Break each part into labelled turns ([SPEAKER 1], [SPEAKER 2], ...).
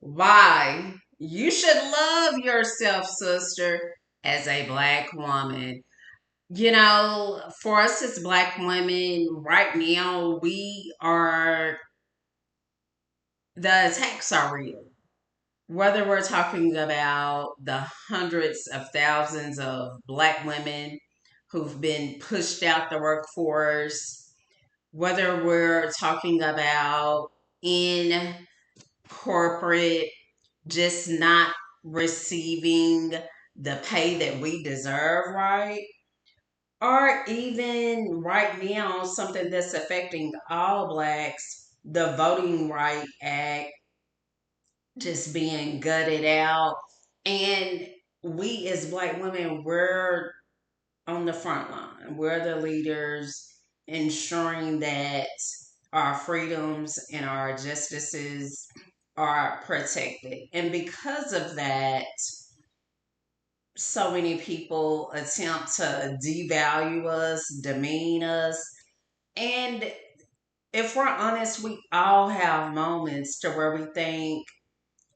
[SPEAKER 1] Why? You should love yourself, sister, as a black woman. For us as black women, right now, the attacks are real. Whether we're talking about the hundreds of thousands of black women who've been pushed out the workforce, whether we're talking about in corporate just not receiving the pay that we deserve, right? Or even right now, something that's affecting all blacks, the Voting Right Act just being gutted out. And we as black women, we're on the front line. We're the leaders ensuring that our freedoms and our justices are protected. And because of that, so many people attempt to devalue us, demean us. And if we're honest, we all have moments to where we think,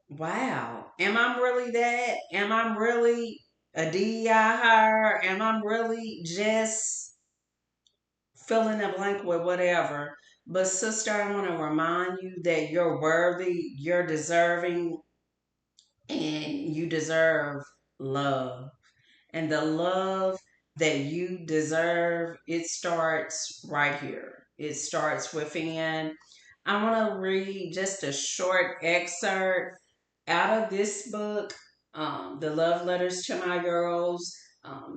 [SPEAKER 1] wow, am I really that? Am I really a DEI hire? Am I really just fill in the blank with whatever? But sister, I want to remind you that you're worthy, you're deserving, and you deserve love. And the love that you deserve, it starts right here. It starts within. I want to read just a short excerpt out of this book, The Love Letters to My Girls.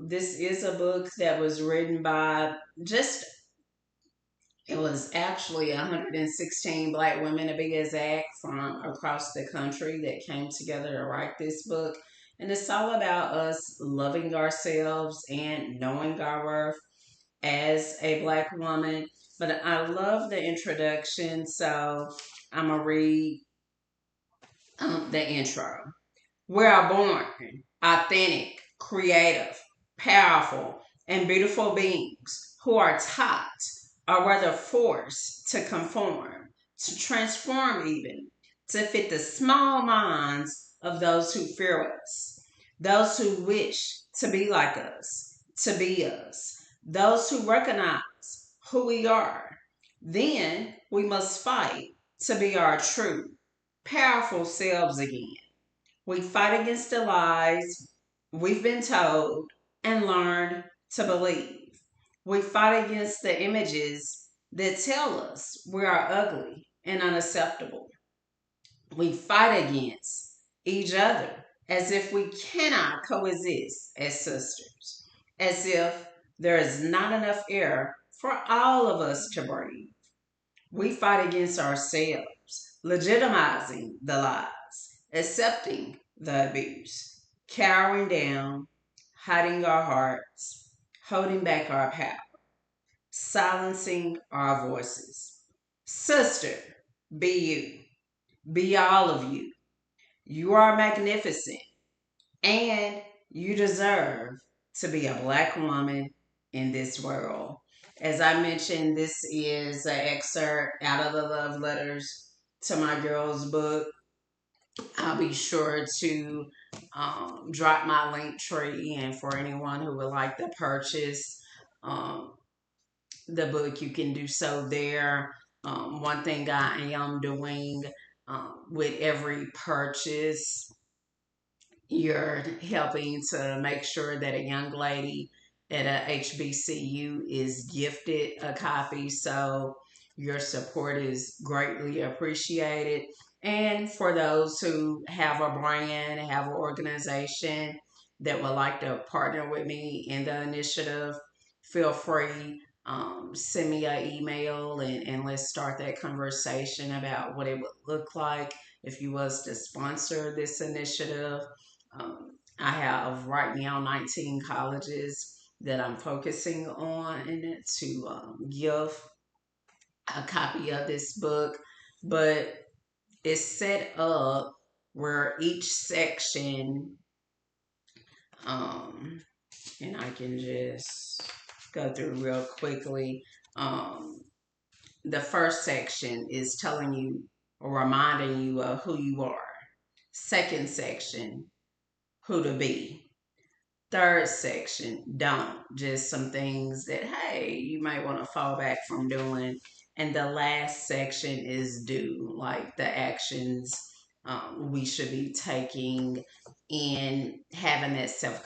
[SPEAKER 1] This is a book that was written by just, it was actually 116 black women, to be exact, from across the country that came together to write this book. And it's all about us loving ourselves and knowing our worth as a black woman. But I love the introduction, so I'm going to read the intro. We are born authentic, creative, powerful, and beautiful beings who are taught or rather forced to conform, to transform even, to fit the small minds of those who fear us, those who wish to be like us, to be us, those who recognize who we are. Then we must fight to be our true, powerful selves again. We fight against the lies we've been told and learned to believe. We fight against the images that tell us we are ugly and unacceptable. We fight against each other as if we cannot coexist as sisters, as if there is not enough air for all of us to breathe. We fight against ourselves, legitimizing the lies, accepting the abuse, cowering down, hiding our hearts, holding back our power, silencing our voices. Sister, be you. Be all of you. You are magnificent and you deserve to be a black woman in this world. As I mentioned, this is an excerpt out of the Love Letters to My Girls book. I'll be sure to drop my link tree, and for anyone who would like to purchase um, the book, you can do so there. One thing I am doing with every purchase, you're helping to make sure that a young lady at a HBCU is gifted a copy. So your support is greatly appreciated. And for those who have a brand, have an organization that would like to partner with me in the initiative, feel free. Send me an email and let's start that conversation about what it would look like if you was to sponsor this initiative. I have right now 19 colleges that I'm focusing on to give a copy of this book, but it's set up where each section, um, and I can just go through real quickly. Um, the first section is telling you or reminding you of who you are. Second section, who to be. Third section, don't. Just some things that, hey, you might want to fall back from doing. And the last section is do, like the actions we should be taking in having that self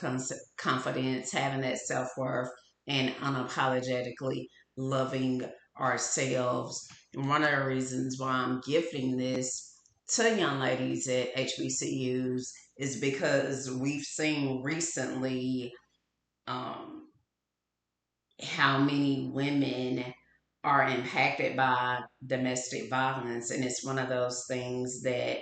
[SPEAKER 1] confidence, having that self worth, and unapologetically loving ourselves. And one of the reasons why I'm gifting this to young ladies at HBCUs is because we've seen recently um, how many women are impacted by domestic violence. And it's one of those things that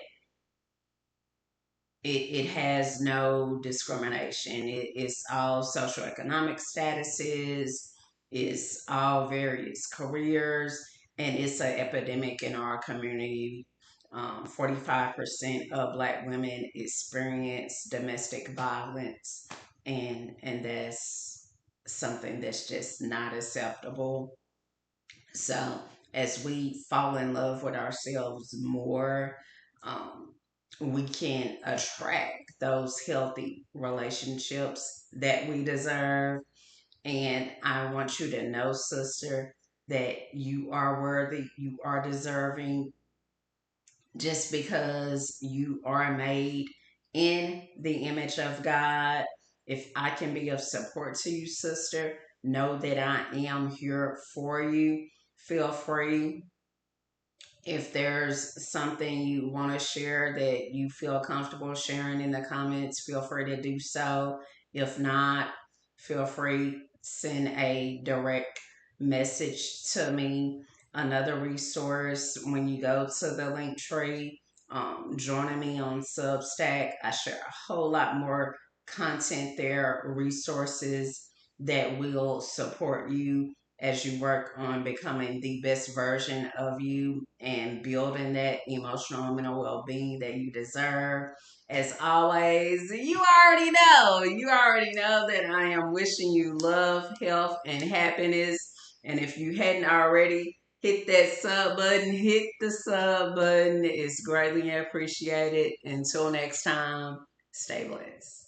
[SPEAKER 1] it has no discrimination. It's all socioeconomic statuses, it's all various careers, and it's an epidemic in our community. 45% of Black women experience domestic violence, and that's something that's just not acceptable. So as we fall in love with ourselves more, um, we can attract those healthy relationships that we deserve. And I want you to know, sister, that you are worthy, you are deserving, just because you are made in the image of God. If I can be of support to you, sister, know that I am here for you. Feel free, if there's something you want to share that you feel comfortable sharing in the comments, feel free to do so. If not, feel free send a direct message to me. Another resource, when you go to the link tree, joining me on Substack, I share a whole lot more content there, resources that will support you as you work on becoming the best version of you and building that emotional and mental well-being that you deserve. As always, you already know that I am wishing you love, health, and happiness. And if you hadn't already, hit that sub button, hit the sub button. It's greatly appreciated. Until next time, stay blessed.